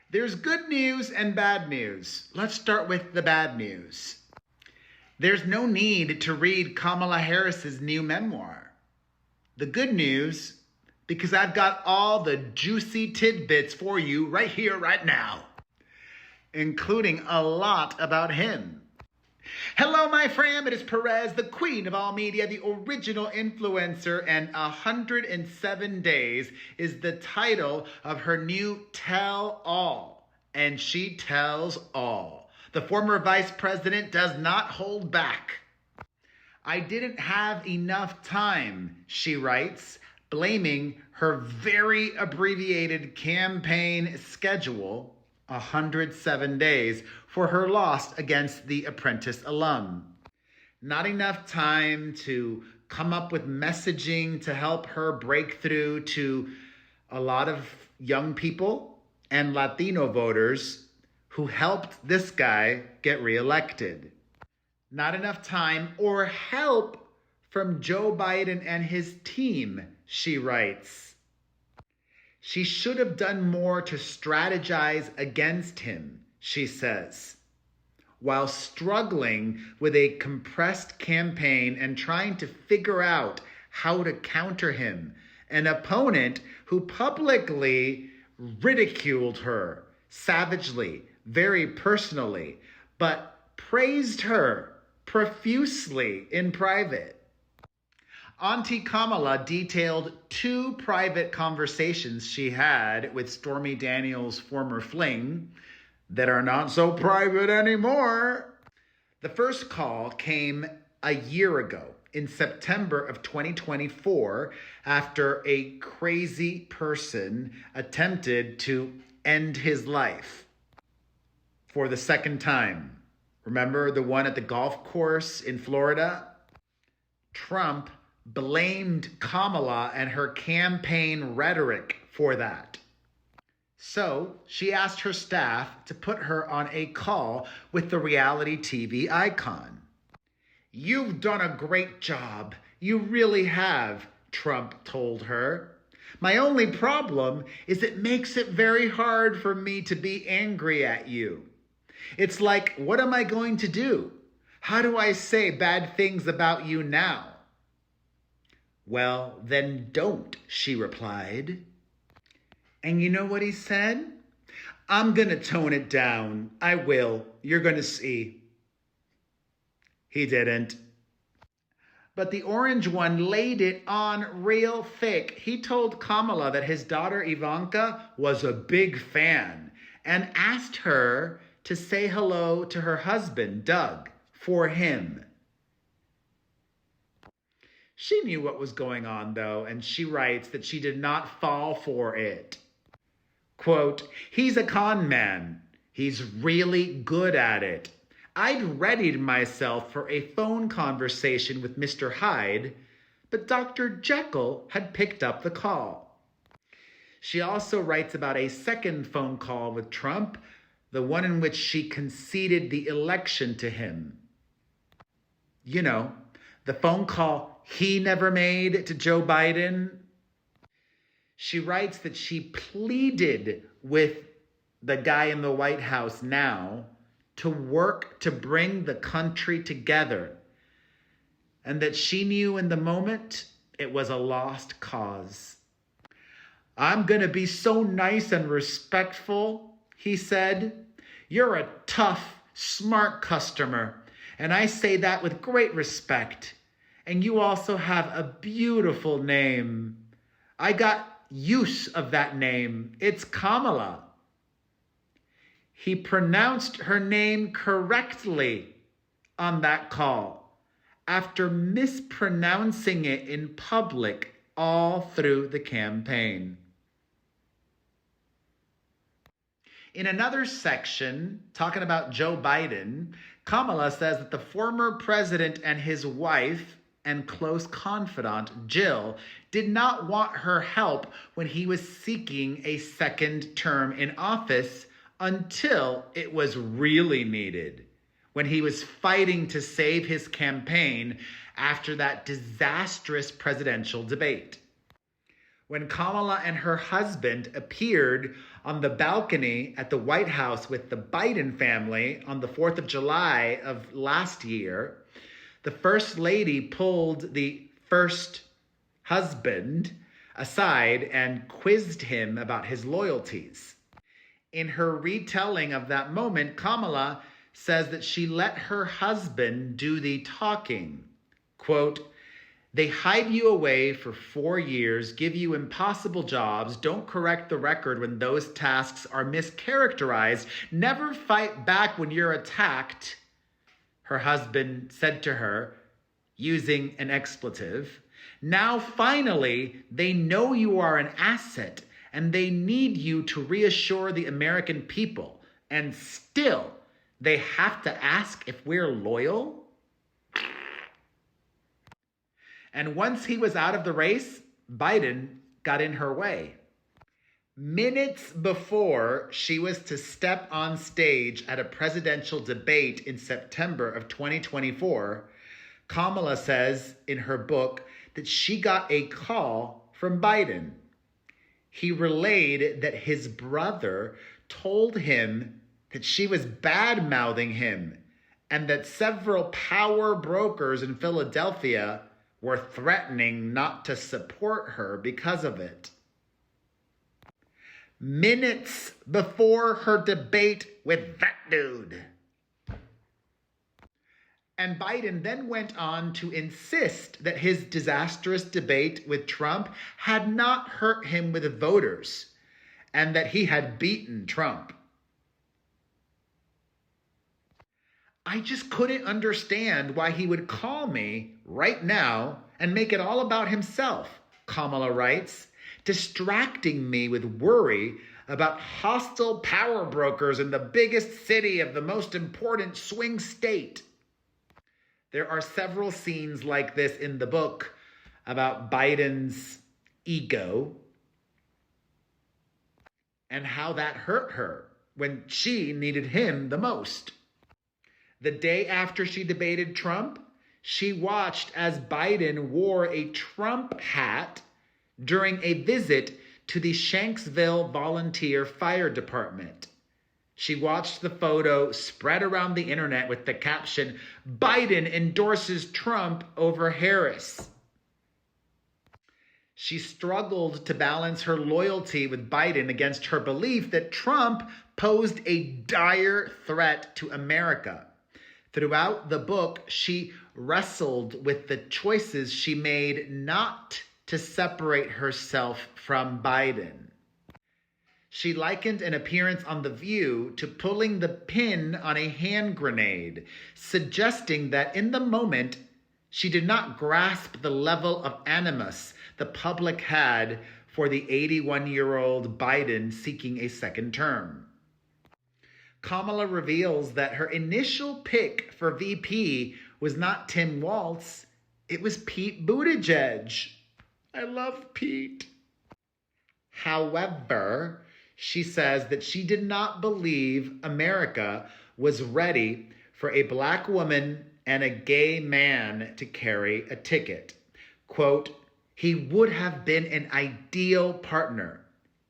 There's good news and bad news. Let's start with the bad news. There's no need to read Kamala Harris's new memoir. The good news, because I've got all the juicy tidbits for you right here, right now, including a lot about him. Hello, my fam. It is Perez, the queen of all media, the original influencer, and 107 Days is the title of her new Tell All. And she tells all. The former vice president does not hold back. I didn't have enough time, she writes, blaming her very abbreviated campaign schedule, 107 days, for her loss against the Apprentice alum. Not enough time to come up with messaging to help her break through to a lot of young people and Latino voters who helped this guy get reelected. Not enough time or help from Joe Biden and his team, she writes. She should have done more to strategize against him, she says, while struggling with a compressed campaign and trying to figure out how to counter him, an opponent who publicly ridiculed her savagely, very personally, but praised her profusely in private. Auntie Kamala detailed 2 private conversations she had with Stormy Daniels' former fling that are not so private anymore. The first call came a year ago, in September of 2024, after a crazy person attempted to end his life for the second time. Remember the one at the golf course in Florida? Trump blamed Kamala and her campaign rhetoric for that. So she asked her staff to put her on a call with the reality TV icon. "You've done a great job. You really have," Trump told her. "My only problem is it makes it very hard for me to be angry at you. It's like, what am I going to do? How do I say bad things about you now?" "Well, then don't," she replied. And you know what he said? "I'm going to tone it down. I will. You're going to see." He didn't. But the orange one laid it on real thick. He told Kamala that his daughter Ivanka was a big fan and asked her to say hello to her husband, Doug, for him. She knew what was going on, though, and she writes that she did not fall for it. Quote, "He's a con man. He's really good at it. I'd readied myself for a phone conversation with Mr. Hyde, but Dr. Jekyll had picked up the call." She also writes about a second phone call with Trump, the one in which she conceded the election to him. You know, the phone call he never made to Joe Biden. She writes that she pleaded with the guy in the White House now to work to bring the country together, and that she knew in the moment it was a lost cause. "I'm going to be so nice and respectful," he said. "You're a tough, smart customer, and I say that with great respect. And you also have a beautiful name. I got use of that name. It's Kamala." He pronounced her name correctly on that call after mispronouncing it in public all through the campaign. In another section, talking about Joe Biden, Kamala says that the former president and his wife and close confidant, Jill, did not want her help when he was seeking a second term in office until it was really needed, when he was fighting to save his campaign after that disastrous presidential debate. When Kamala and her husband appeared on the balcony at the White House with the Biden family on the 4th of July of last year, the First Lady pulled the first husband aside and quizzed him about his loyalties. In her retelling of that moment, Kamala says that she let her husband do the talking. Quote, "They hide you away for 4 years, give you impossible jobs, don't correct the record when those tasks are mischaracterized, never fight back when you're attacked," her husband said to her, using an expletive. "Now, finally, they know you are an asset and they need you to reassure the American people. And still, they have to ask if we're loyal?" And once he was out of the race, Biden got in her way. Minutes before she was to step on stage at a presidential debate in September of 2024, Kamala says in her book that she got a call from Biden. He relayed that his brother told him that she was bad-mouthing him and that several power brokers in Philadelphia were threatening not to support her because of it. Minutes before her debate with that dude. And Biden then went on to insist that his disastrous debate with Trump had not hurt him with voters and that he had beaten Trump. "I just couldn't understand why he would call me right now and make it all about himself," Kamala writes, "distracting me with worry about hostile power brokers in the biggest city of the most important swing state." There are several scenes like this in the book about Biden's ego and how that hurt her when she needed him the most. The day after she debated Trump, she watched as Biden wore a Trump hat during a visit to the Shanksville Volunteer Fire Department. She watched the photo spread around the internet with the caption, "Biden endorses Trump over Harris." She struggled to balance her loyalty with Biden against her belief that Trump posed a dire threat to America. Throughout the book, she wrestled with the choices she made not to separate herself from Biden. She likened an appearance on The View to pulling the pin on a hand grenade, suggesting that in the moment, she did not grasp the level of animus the public had for the 81-year-old Biden seeking a second term. Kamala reveals that her initial pick for VP was not Tim Waltz, it was Pete Buttigieg. I love Pete. However, she says that she did not believe America was ready for a black woman and a gay man to carry a ticket. Quote, "He would have been an ideal partner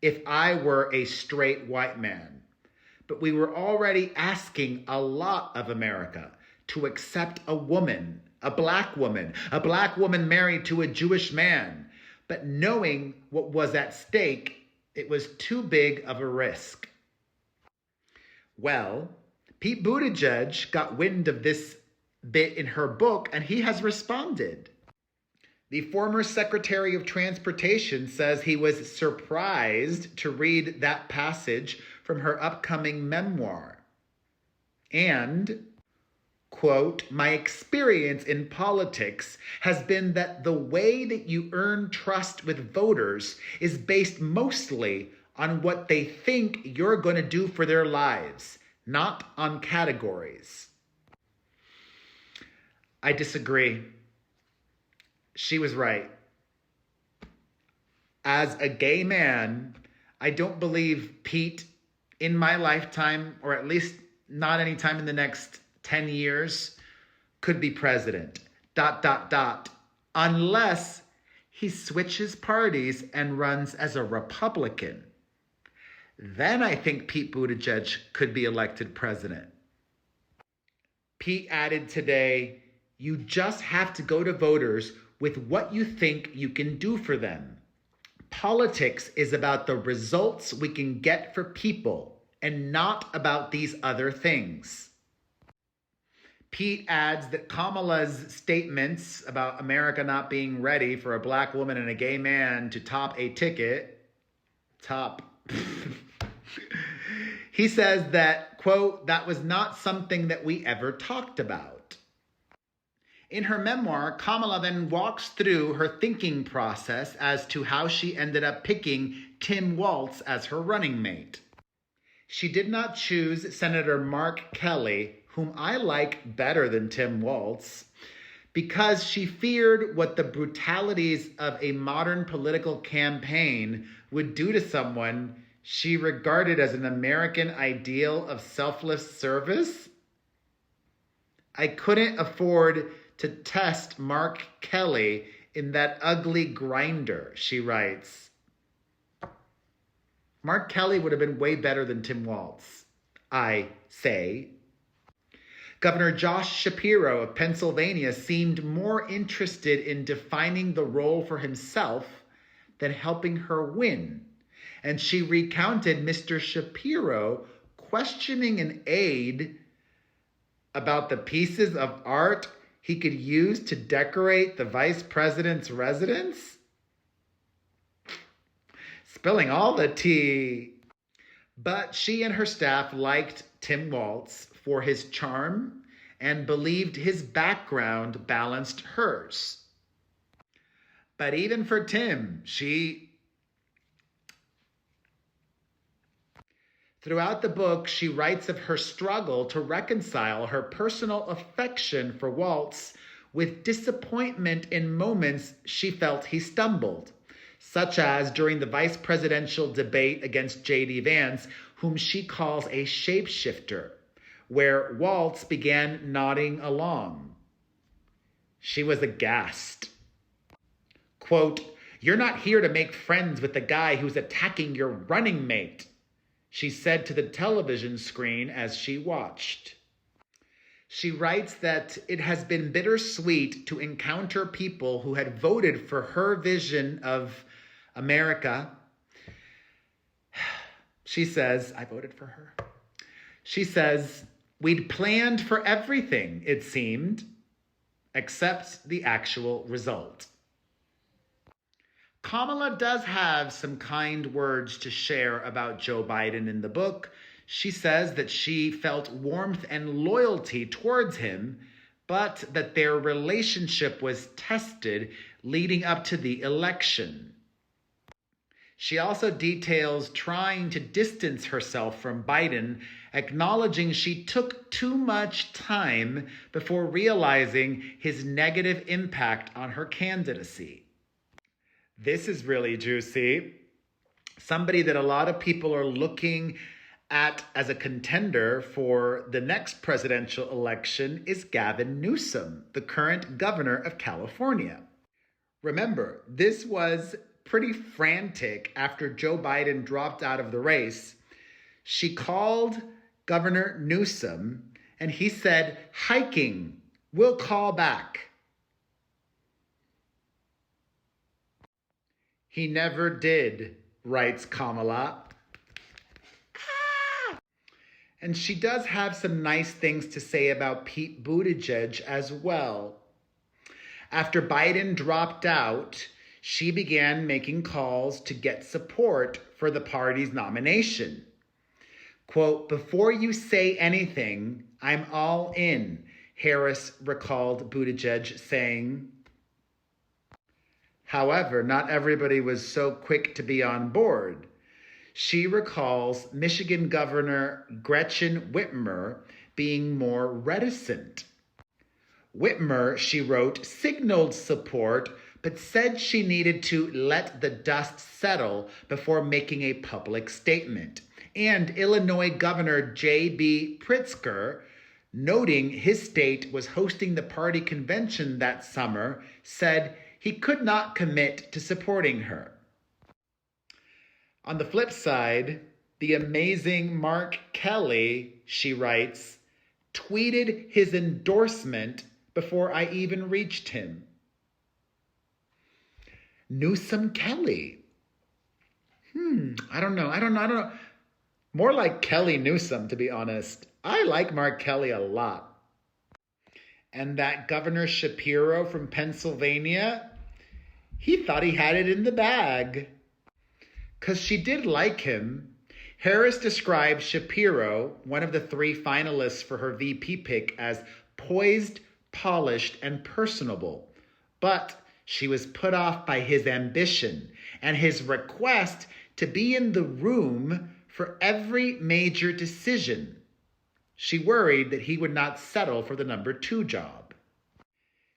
if I were a straight white man. But we were already asking a lot of America to accept a woman, a black woman married to a Jewish man. But knowing what was at stake, it was too big of a risk." Well, Pete Buttigieg got wind of this bit in her book, and he has responded. The former Secretary of Transportation says he was surprised to read that passage from her upcoming memoir. And, quote, "My experience in politics has been that the way that you earn trust with voters is based mostly on what they think you're going to do for their lives, not on categories." I disagree. She was right. As a gay man, I don't believe Pete in my lifetime, or at least not any time in the next 10 years, could be president. ... Unless he switches parties and runs as a Republican. Then I think Pete Buttigieg could be elected president. Pete added today, you just have to go to voters with what you think you can do for them. Politics is about the results we can get for people and not about these other things. Pete adds that Kamala's statements about America not being ready for a black woman and a gay man to top a ticket, he says that, quote, that was not something that we ever talked about. In her memoir, Kamala then walks through her thinking process as to how she ended up picking Tim Waltz as her running mate. She did not choose Senator Mark Kelly, whom I like better than Tim Waltz, because she feared what the brutalities of a modern political campaign would do to someone she regarded as an American ideal of selfless service. I couldn't afford to test Mark Kelly in that ugly grinder, she writes. Mark Kelly would have been way better than Tim Waltz, I say. Governor Josh Shapiro of Pennsylvania seemed more interested in defining the role for himself than helping her win. And she recounted Mr. Shapiro questioning an aide about the pieces of art he could use to decorate the vice president's residence. Spilling all the tea. But she and her staff liked Tim Waltz for his charm and believed his background balanced hers. But even for Tim, throughout the book, she writes of her struggle to reconcile her personal affection for Waltz with disappointment in moments she felt he stumbled, such as during the vice presidential debate against J.D. Vance, whom she calls a shapeshifter, where Waltz began nodding along. She was aghast. Quote, you're not here to make friends with the guy who's attacking your running mate, she said to the television screen as she watched. She writes that it has been bittersweet to encounter people who had voted for her vision of America. She says, I voted for her. She says, we'd planned for everything, it seemed, except the actual result. Kamala does have some kind words to share about Joe Biden in the book. She says that she felt warmth and loyalty towards him, but that their relationship was tested leading up to the election. She also details trying to distance herself from Biden, acknowledging she took too much time before realizing his negative impact on her candidacy. This is really juicy. Somebody that a lot of people are looking at as a contender for the next presidential election is Gavin Newsom, the current governor of California. Remember, this was pretty frantic after Joe Biden dropped out of the race. She called Governor Newsom and he said, hiking, we'll call back. He never did, writes Kamala. And she does have some nice things to say about Pete Buttigieg as well. After Biden dropped out, she began making calls to get support for the party's nomination. Quote, before you say anything, I'm all in, Harris recalled Buttigieg saying. However, not everybody was so quick to be on board. She recalls Michigan Governor Gretchen Whitmer being more reticent. Whitmer, she wrote, signaled support, but said she needed to let the dust settle before making a public statement. And Illinois Governor J.B. Pritzker, noting his state was hosting the party convention that summer, said he could not commit to supporting her. On the flip side, The amazing Mark Kelly, she writes, tweeted his endorsement before I even reached him. Newsom Kelly. I don't know. More like Kelly Newsom, to be honest. I like Mark Kelly a lot. And that Governor Shapiro from Pennsylvania, he thought he had it in the bag. Because she did like him. Harris described Shapiro, one of the 3 finalists for her VP pick, as poised, polished, and personable. But she was put off by his ambition and his request to be in the room for every major decision. She worried that he would not settle for the number 2 job.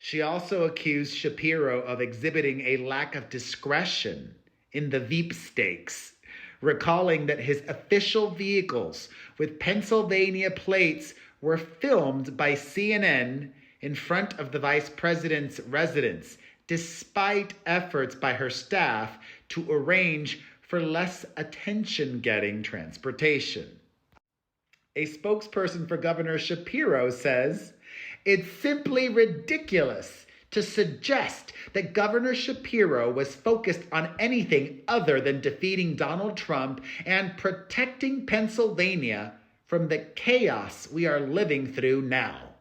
She also accused Shapiro of exhibiting a lack of discretion in the Veep stakes, recalling that his official vehicles with Pennsylvania plates were filmed by CNN in front of the vice president's residence, despite efforts by her staff to arrange for less attention-getting transportation. A spokesperson for Governor Shapiro says, "It's simply ridiculous to suggest that Governor Shapiro was focused on anything other than defeating Donald Trump and protecting Pennsylvania from the chaos we are living through now."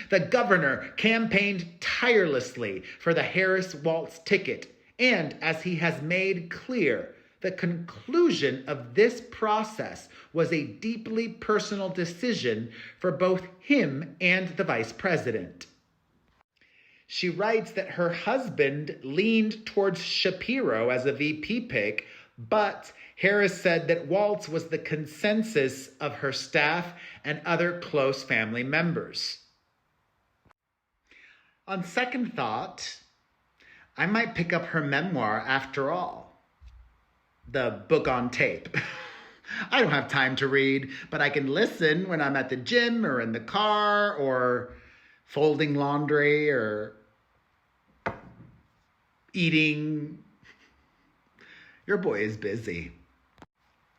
The governor campaigned tirelessly for the Harris-Waltz ticket, and as he has made clear, the conclusion of this process was a deeply personal decision for both him and the vice president. She writes that her husband leaned towards Shapiro as a VP pick, but Harris said that Waltz was the consensus of her staff and other close family members. On second thought, I might pick up her memoir after all. The book on tape. I don't have time to read, but I can listen when I'm at the gym or in the car or folding laundry or eating. Your boy is busy.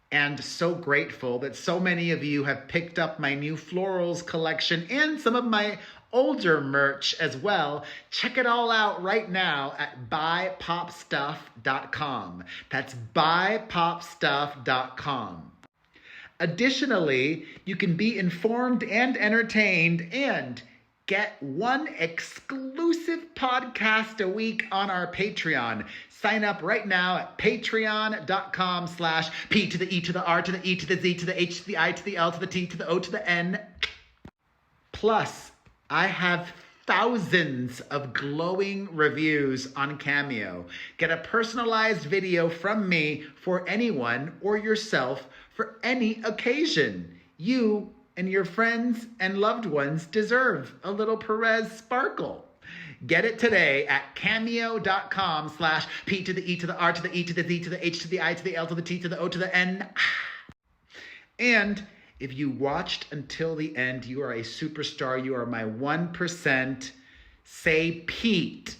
And so grateful that so many of you have picked up my new florals collection and some of my older merch as well. Check it all out right now at buypopstuff.com. That's buypopstuff.com. Additionally, you can be informed and entertained and get one exclusive podcast a week on our Patreon. Sign up right now at patreon.com/P to the E to the R to the E to the Z to the H to the I to the L to the T to the O to the N. Plus, I have thousands of glowing reviews on Cameo. Get a personalized video from me for anyone or yourself for any occasion. You and your friends and loved ones deserve a little Perez sparkle. Get it today at cameo.com/P to the E to the R to the E to the Z to the H to the I to the L to the T to the O to the N. And if you watched until the end, you are a superstar. You are my 1%. Say Pete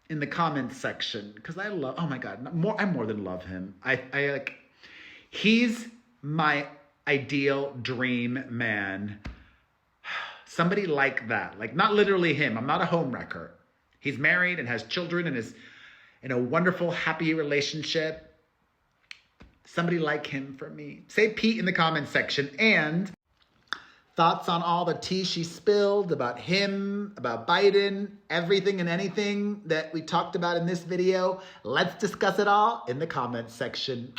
in the comments section. Because I love, oh my God, I more than love him. I like, he's my ideal dream man. Somebody like that. Like, not literally him. I'm not a homewrecker. He's married and has children and is in a wonderful, happy relationship. Somebody like him for me. Say Pete in the comments section. And thoughts on all the tea she spilled about him, about Biden, everything and anything that we talked about in this video. Let's discuss it all in the comments section.